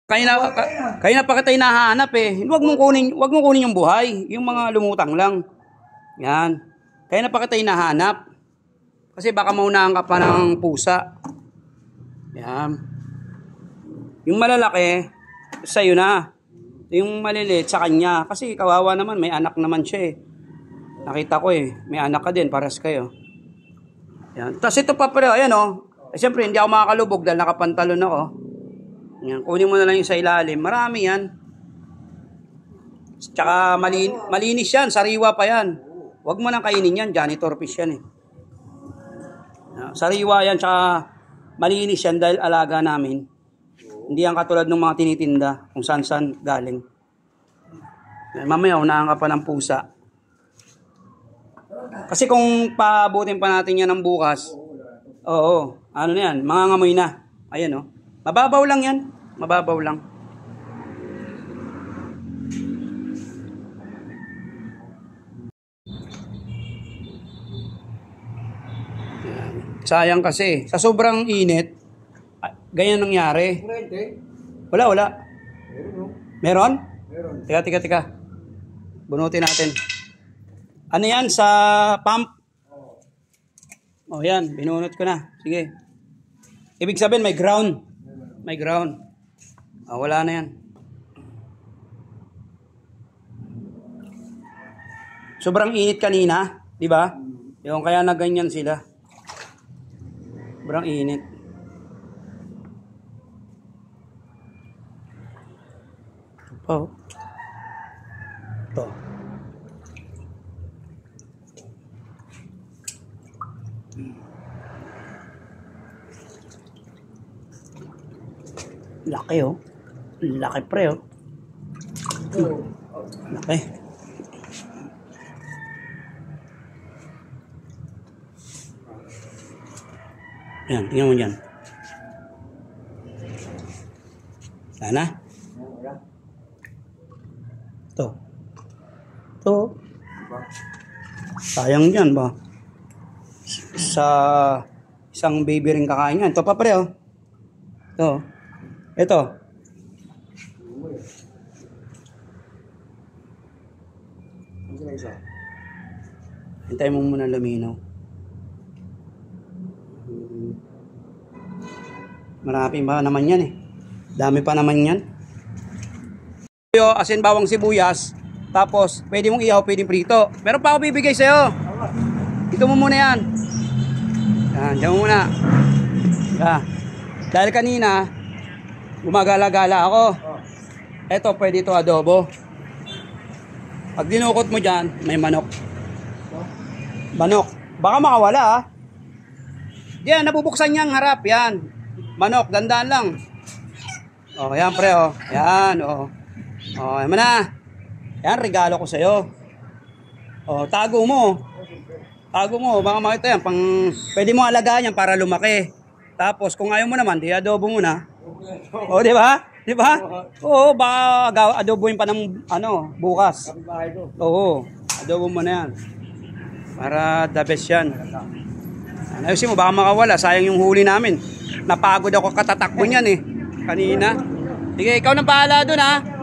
Kaya pa kita hinahanap eh. Huwag mong kunin yung buhay. Yung mga lumutang lang. Yan. Kaya na pa kita hinahanap. Kasi baka maunahan ka pa ng pusa. Yan. Yung malalaki, sa'yo na. Yung maliliit sa kanya. Kasi kawawa naman, may anak naman siya eh. Nakita ko eh. May anak ka din, paras kayo. Yan. Tapos ito pa pala, ayan oh. Siyempre, hindi ako makakalubog dahil nakapantalon ako. Yan, kunin mo na lang yung sa ilalim. Marami yan. Tsaka malinis yan. Sariwa pa yan. Huwag mo nang kainin yan. Janitor fish yan eh. Sariwa yan. Tsaka malinis yan dahil alaga namin. Hindi yan katulad ng mga tinitinda. Kung saan galing. Mamaya unahan ka pa ng pusa. Kasi kung paabutin pa natin yan ng bukas. Oo. Ano na yan? Mangangamoy na. Ayan oh. Mababaw lang yan. Mababaw lang. Sayang kasi. Sa sobrang init, ganyan nangyari. Wala. Meron? Teka. Bunutin natin. Ano yan? Sa pump? Oh yan. Binunot ko na. Sige. Ibig sabihin may ground. May ground. Wala na yan. Sobrang init kanina, di ba? Yung kaya na ganyan sila. Sobrang init. Oh. Ito. Laki oh. Laki pre oh. Laki. Yan, tingnan mo dyan. Sana? Ito. Sayang dyan ba? Sa isang baby rin kakain yan. Ito pa pre oh. Ito. Hintayin mo muna luminaw. Marami pa naman yan eh. Dami pa naman yan. Asin bawang sibuyas. Tapos pwede mong ihaw, pwede prito. Meron pa ako bibigay sa'yo. Ito mo muna yan. Yan, dyan mo muna. Yan. Dahil kanina gumagala-gala ako. Eto, pwede ito adobo. Pag dinukot mo dyan, may manok. Manok. Baka makawala ah. Diyan, nabubuksan niyang harap. Yan. Manok, dandaan lang. Yan pre oh. Yan yan na. Yan, regalo ko sa'yo. Tago mo. Baka makita yan. Pwede mo alagaan yan para lumaki. Tapos kung ayaw mo naman, di adobo mo na. Di ba? Oo, baka adoboin pa ng bukas. Adobo mo na yan. Para the best yan. Ayusin mo, baka makawala. Sayang yung huli namin. Napagod ako katatakbo niyan eh. Kanina. Sige, ikaw nang bahala dun ha.